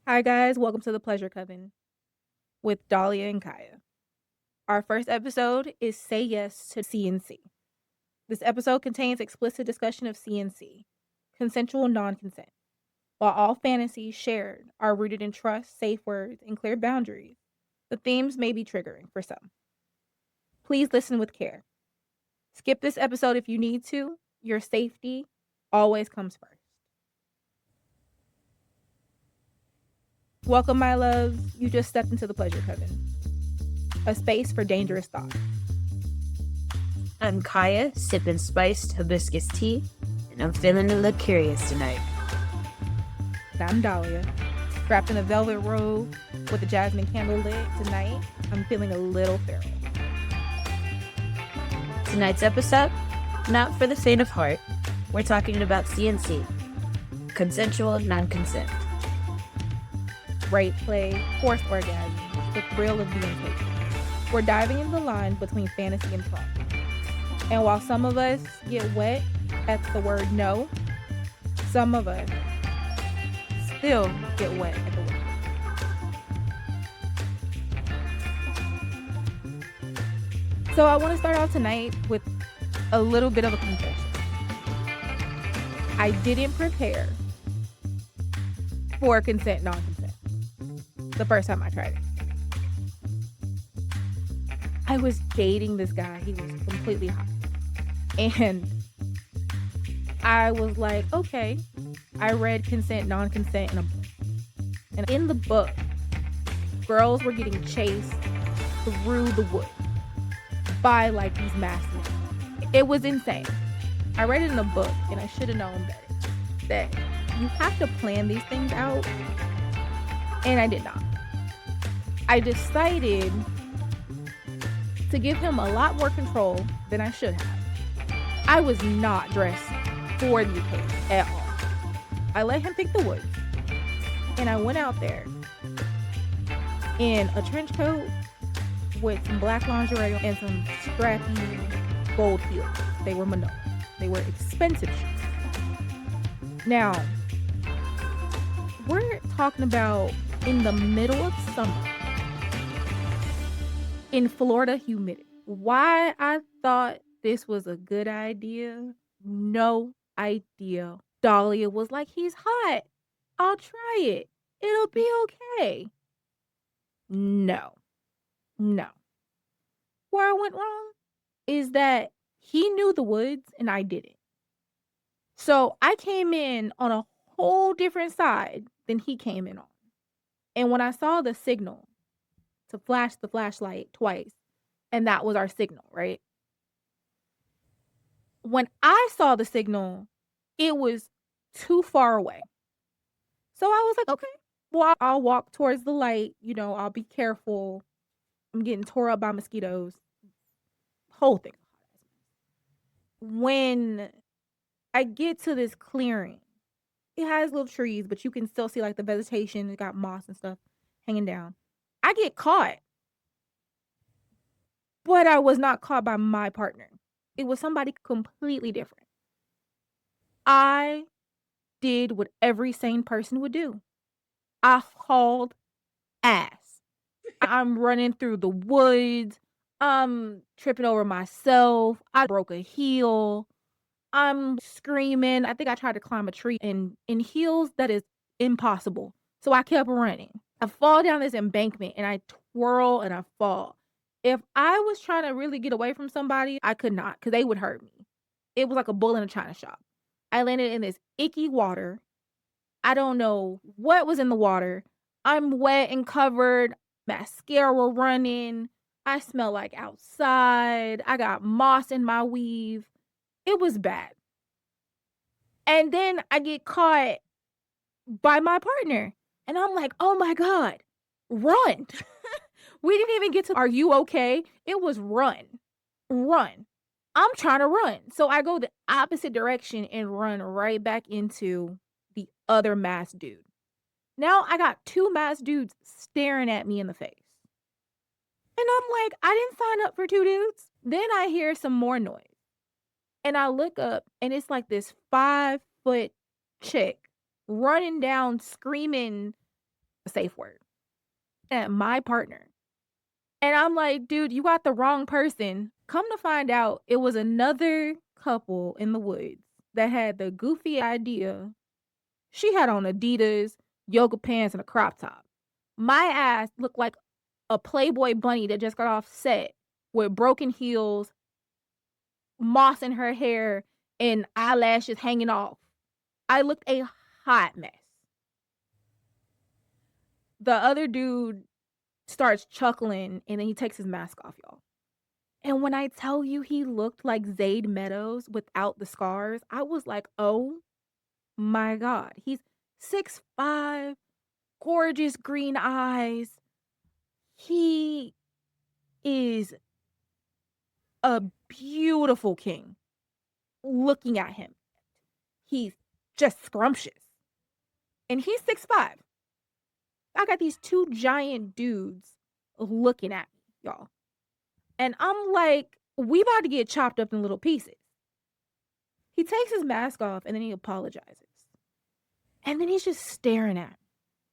Hi, guys. Welcome to the Pleasure Coven with Dahlia and Kaya. Our first episode is Say Yes to CNC. This episode contains explicit discussion of CNC, consensual non consent. While all fantasies shared are rooted in trust, safe words, and clear boundaries, the themes may be triggering for some. Please listen with care. Skip this episode if you need to. Your safety always comes first. Welcome, my loves. You just stepped into the Pleasure Coven, a space for dangerous thoughts. I'm Kaya, sipping spiced hibiscus tea, and I'm feeling a little curious tonight. And I'm Dahlia, wrapped in a velvet robe with a jasmine candle lit. Tonight, I'm feeling a little feral. Tonight's episode, not for the faint of heart, we're talking about CNC, consensual non-consent. Rape play, forced orgasms, the thrill of being taken. We're diving into the line between fantasy and trauma. And while some of us get wet at the word no, some of us still get wet at the word. So I want to start out tonight with a little bit of a confession. I didn't prepare for consent, non-consent the first time I tried it. I was dating this guy. He was completely hot. And I was like, okay. I read Consent, Non-Consent in a book. And in the book, girls were getting chased through the woods by like these masked men. It was insane. I read it in a book and I should have known better. That you have to plan these things out. And I did not. I decided to give him a lot more control than I should have. I was not dressed for the occasion at all. I let him pick the woods. And I went out there in a trench coat with some black lingerie and some scrappy gold heels. They were Manolo. They were expensive shoes. Now, we're talking about in the middle of summer in Florida humidity. Why I thought this was a good idea? No idea. Dahlia was like, he's hot. I'll try it. It'll be okay. No. Where I went wrong is that he knew the woods and I didn't. So I came in on a whole different side than he came in on. And when I saw the signal to flash the flashlight twice, and that was our signal, right? When I saw the signal, it was too far away. So I was like, okay, well, I'll walk towards the light. I'll be careful. I'm getting tore up by mosquitoes. Whole thing. When I get to this clearing, it has little trees, but you can still see like the vegetation. It got moss and stuff hanging down. I get caught, but I was not caught by my partner. It was somebody completely different. I did what every sane person would do. I hauled ass. I'm running through the woods. I'm tripping over myself. I broke a heel. I'm screaming. I think I tried to climb a tree in heels. That is impossible. So I kept running. I fall down this embankment and I twirl and I fall. If I was trying to really get away from somebody, I could not because they would hurt me. It was like a bull in a china shop. I landed in this icky water. I don't know what was in the water. I'm wet and covered, mascara running. I smell like outside. I got moss in my weave. It was bad. And then I get caught by my partner. And I'm like, oh my God, run. We didn't even get to, are you okay? It was run. I'm trying to run. So I go the opposite direction and run right back into the other masked dude. Now I got two masked dudes staring at me in the face. And I'm like, I didn't sign up for two dudes. Then I hear some more noise. And I look up and it's like this 5-foot chick running down screaming a safe word. And my partner. And I'm like, dude, you got the wrong person. Come to find out, it was another couple in the woods that had the goofy idea. She had on Adidas, yoga pants, and a crop top. My ass looked like a Playboy bunny that just got off set with broken heels, moss in her hair, and eyelashes hanging off. I looked a hot mess. The other dude starts chuckling and then he takes his mask off, y'all. And when I tell you he looked like Zayd Meadows without the scars, I was like, oh my God. He's 6'5", gorgeous green eyes. He is a beautiful king. Looking at him, he's just scrumptious. And he's 6'5". I got these two giant dudes looking at me, y'all. And I'm like, we about to get chopped up in little pieces. He takes his mask off and then he apologizes. And then he's just staring at me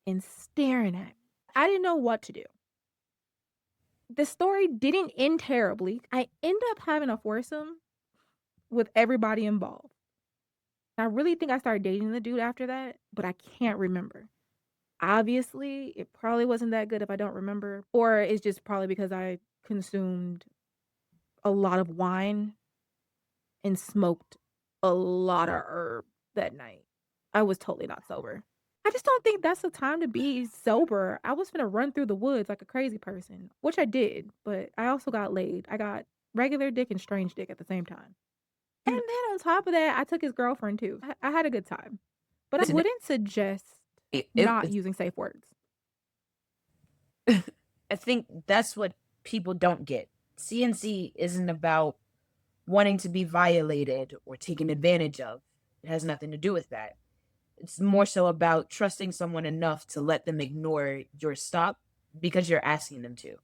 and staring at me. I didn't know what to do. The story didn't end terribly. I ended up having a foursome with everybody involved. I really think I started dating the dude after that, but I can't remember. Obviously, it probably wasn't that good if I don't remember, or it's just probably because I consumed a lot of wine and smoked a lot of herb that night. I was totally not sober. I just don't think that's the time to be sober. I was gonna run through the woods like a crazy person, which I did, but I also got laid. I got regular dick and strange dick at the same time. And then on top of that, I took his girlfriend too. I had a good time. But I Listen, wouldn't suggest not using safe words. I think that's what people don't get. CNC isn't about wanting to be violated or taken advantage of. It has nothing to do with that. It's more so about trusting someone enough to let them ignore your stop because you're asking them to.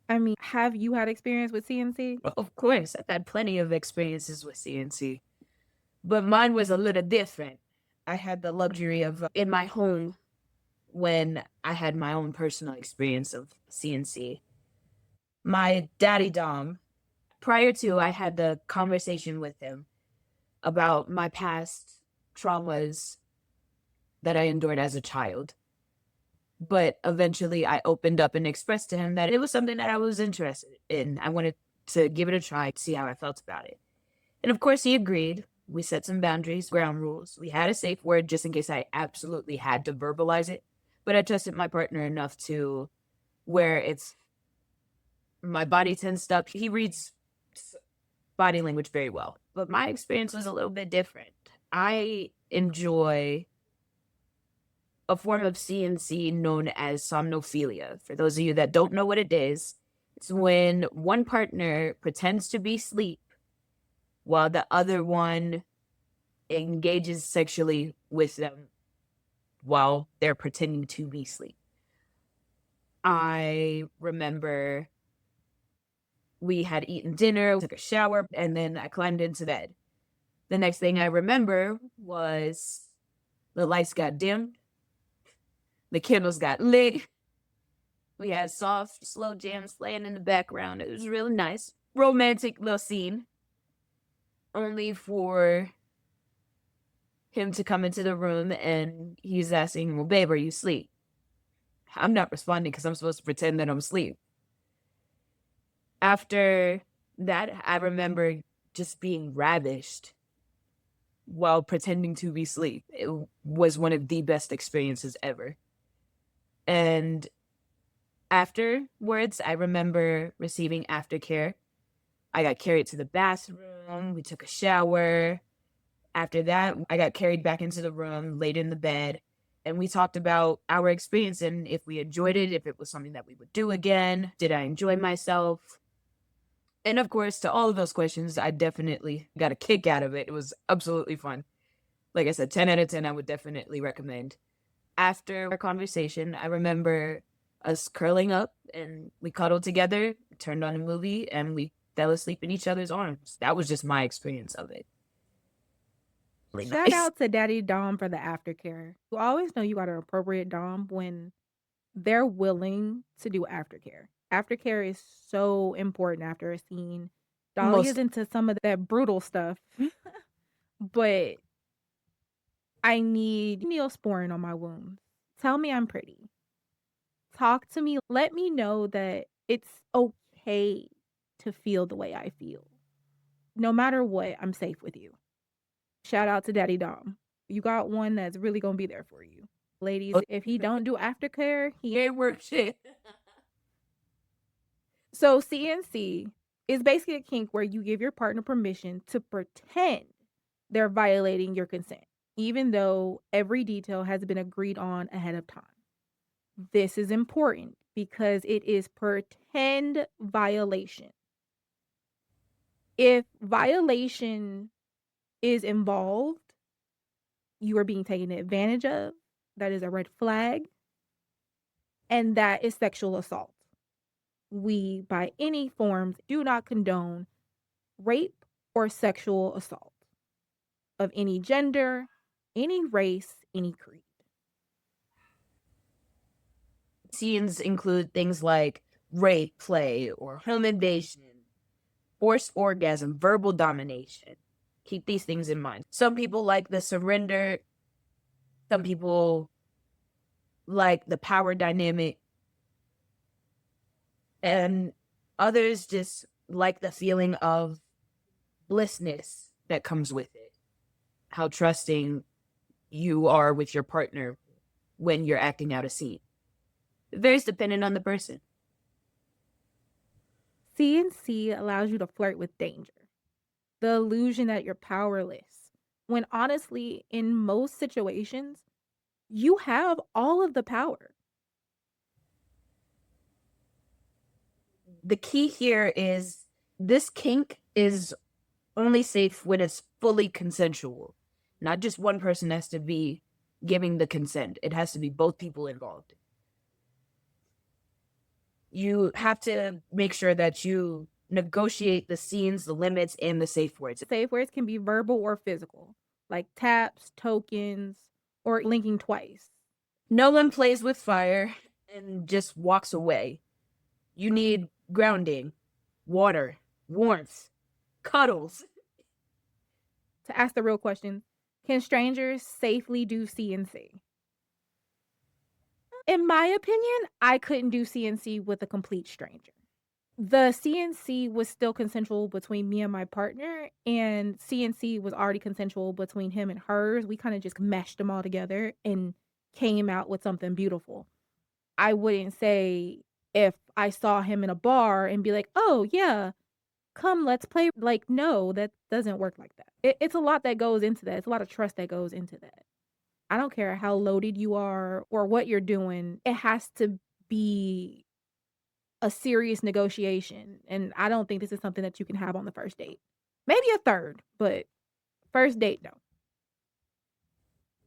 I mean, have you had experience with CNC? Of course, I've had plenty of experiences with CNC, but mine was a little different. I had the luxury of in my home when I had my own personal experience of CNC. My daddy Dom, prior to I had the conversation with him about my past traumas that I endured as a child. But eventually I opened up and expressed to him that it was something that I was interested in. I wanted to give it a try, see how I felt about it. And of course he agreed. We set some boundaries, ground rules. We had a safe word just in case I absolutely had to verbalize it. But I trusted my partner enough to where it's my body tensed up. He reads body language very well. But my experience was a little bit different. I enjoy a form of CNC known as somnophilia. For those of you that don't know what it is, it's when one partner pretends to be asleep while the other one engages sexually with them while they're pretending to be asleep. I remember we had eaten dinner, took a shower, and then I climbed into bed. The next thing I remember was the lights got dimmed, the candles got lit, we had soft, slow jams playing in the background. It was really nice. Romantic little scene. Only for him to come into the room and he's asking, well, babe, are you asleep? I'm not responding because I'm supposed to pretend that I'm asleep. After that, I remember just being ravished while pretending to be asleep. It was one of the best experiences ever. And afterwards, I remember receiving aftercare. I got carried to the bathroom. We took a shower. After that, I got carried back into the room, laid in the bed, and we talked about our experience and if we enjoyed it, if it was something that we would do again. Did I enjoy myself? And of course, to all of those questions, I definitely got a kick out of it. It was absolutely fun. Like I said, 10 out of 10, I would definitely recommend. After our conversation, I remember us curling up and we cuddled together, turned on a movie, and we fell asleep in each other's arms. That was just my experience of it. really Shout nice. out to Daddy Dom for the aftercare. You always know you got an appropriate Dom when they're willing to do aftercare. Aftercare is so important after a scene. Dolly is Most into some of that brutal stuff, but I need Neosporin on my wounds. Tell me I'm pretty. Talk to me. Let me know that it's okay to feel the way I feel. No matter what, I'm safe with you. Shout out to Daddy Dom. You got one that's really gonna be there for you. Ladies, if he don't do aftercare, he ain't worth shit. So CNC is basically a kink where you give your partner permission to pretend they're violating your consent, even though every detail has been agreed on ahead of time. This is important because it is pretend violation. If violation is involved, you are being taken advantage of. That is a red flag. And that is sexual assault. We, by any forms, do not condone rape or sexual assault of any gender, any race, any creed. Scenes include things like rape, play, or home invasion, forced orgasm, verbal domination. Keep these things in mind. Some people like the surrender. Some people like the power dynamic. And others just like the feeling of blissness that comes with it. How trusting you are with your partner when you're acting out a scene. It varies dependent on the person. CNC allows you to flirt with danger, the illusion that you're powerless, when honestly, in most situations, you have all of the power. The key here is this kink is only safe when it's fully consensual. Not just one person has to be giving the consent. It has to be both people involved. You have to make sure that you negotiate the scenes, the limits, and the safe words. Safe words can be verbal or physical, like taps, tokens, or linking twice. No one plays with fire and just walks away. You need grounding, water, warmth, cuddles. To ask the real question, can strangers safely do CNC? In my opinion, I couldn't do CNC with a complete stranger. The CNC was still consensual between me and my partner, and CNC was already consensual between him and hers. We kind of just meshed them all together and came out with something beautiful. I wouldn't say if I saw him in a bar and be like, oh, yeah, come, let's play. Like, no, that doesn't work like that. It's a lot that goes into that. It's a lot of trust that goes into that. I don't care how loaded you are or what you're doing. It has to be a serious negotiation. And I don't think this is something that you can have on the first date. Maybe a third, but first date, no.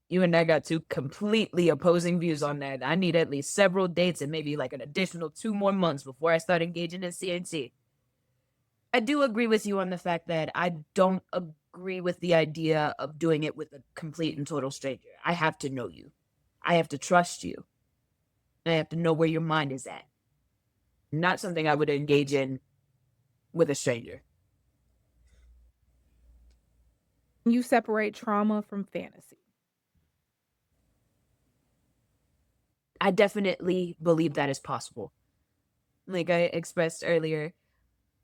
You and I got two completely opposing views on that. I need at least several dates and maybe like an additional 2 more months before I start engaging in CNC. I do agree with you on the fact that I don't agree with the idea of doing it with a complete and total stranger. I have to know you. I have to trust you. I have to know where your mind is at. Not something I would engage in with a stranger. You separate trauma from fantasy. I definitely believe that is possible. Like I expressed earlier,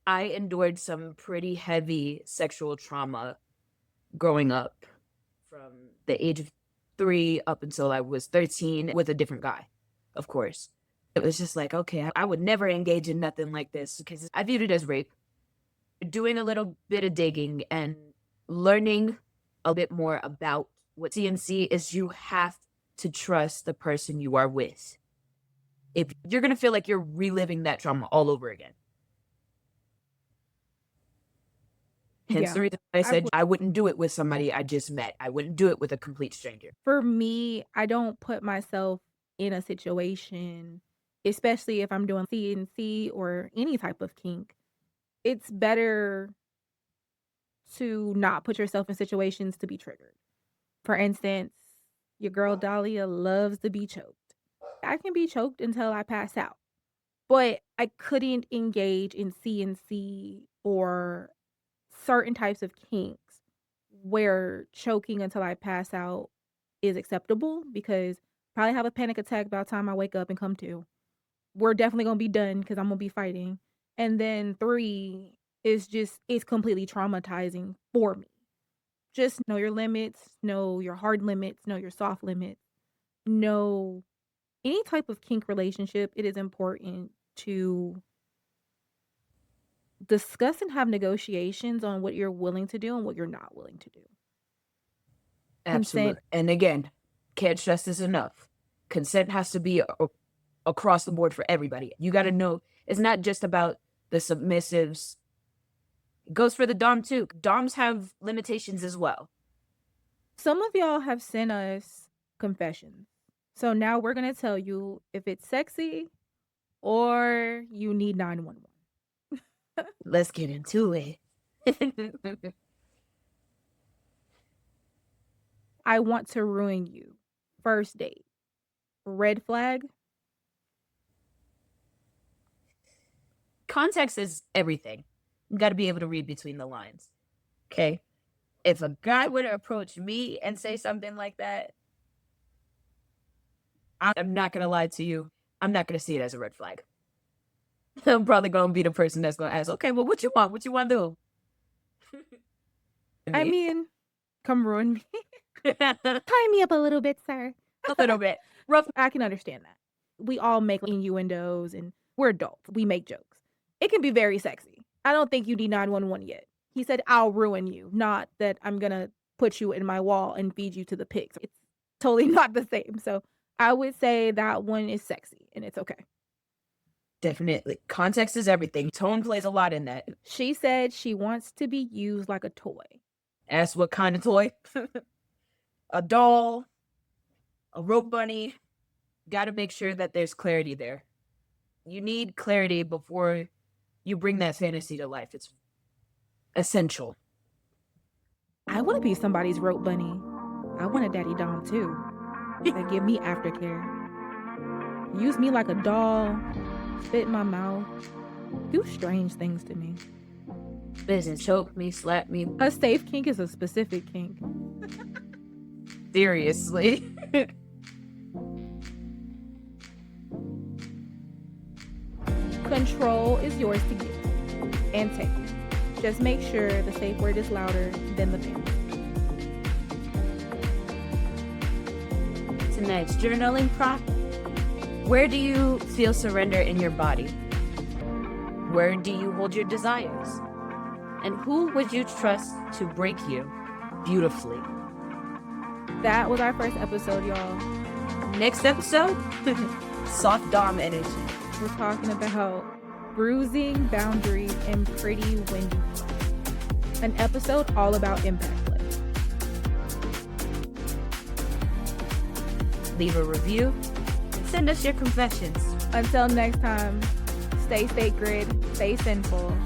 I endured some pretty heavy sexual trauma growing up from the age of 3 up until I was 13 with a different guy, of course. It was just like, okay, I would never engage in nothing like this because I viewed it as rape. Doing a little bit of digging and learning a bit more about what CNC is, you have to trust the person you are with. If you're going to feel like you're reliving that trauma all over again. Hence Yeah. the reason I said I wouldn't do it with somebody I just met. I wouldn't do it with a complete stranger. For me, I don't put myself in a situation, especially if I'm doing CNC or any type of kink. It's better to not put yourself in situations to be triggered. For instance, your girl Dahlia loves to be choked. I can be choked until I pass out, but I couldn't engage in CNC or certain types of kinks where choking until I pass out is acceptable because probably have a panic attack by the time I wake up and come to. We're definitely gonna be done because I'm gonna be fighting. And then 3 is just it's completely traumatizing for me. Just know your limits, know your hard limits, know your soft limits, know any type of kink relationship, it is important to discuss and have negotiations on what you're willing to do and what you're not willing to do. Consent. Absolutely. And again, can't stress this enough. Consent has to be across the board for everybody. You got to know it's not just about the submissives. It goes for the Dom too. Doms have limitations as well. Some of y'all have sent us confessions. So now we're going to tell you if it's sexy or you need 911. Let's get into it. I want to ruin you. First date. Red flag. Context is everything. You got to be able to read between the lines. Okay? If a guy were to approach me and say something like that, I'm not going to lie to you. I'm not going to see it as a red flag. I'm probably going to be the person that's going to ask, okay, well, what you want? What you want to do? I mean, come ruin me. Tie me up a little bit, sir. A little bit. Rough. I can understand that. We all make innuendos and we're adults. We make jokes. It can be very sexy. I don't think you need 911 yet. He said, I'll ruin you, not that I'm going to put you in my wall and feed you to the pigs. It's totally not the same. So I would say that one is sexy and it's okay. Definitely. Context is everything. Tone plays a lot in that. She said she wants to be used like a toy. Ask what kind of toy? A doll, a rope bunny. Got to make sure that there's clarity there. You need clarity before you bring that fantasy to life. It's essential. I want to be somebody's rope bunny. I want a daddy dom too. That give me aftercare. Use me like a doll. Spit in my mouth. Do strange things to me. Business, choke me, slap me. A safe kink is a specific kink. Seriously. Control is yours to give and take. Just make sure the safe word is louder than the fantasy. Tonight's journaling prompt. Where do you feel surrender in your body? Where do you hold your desires? And who would you trust to break you beautifully? That was our first episode, y'all. Next episode, soft dom energy. We're talking about bruising, boundaries, and pretty windy. An episode all about impact play. Leave a review and send us your confessions. Until next time, stay sacred, stay sinful,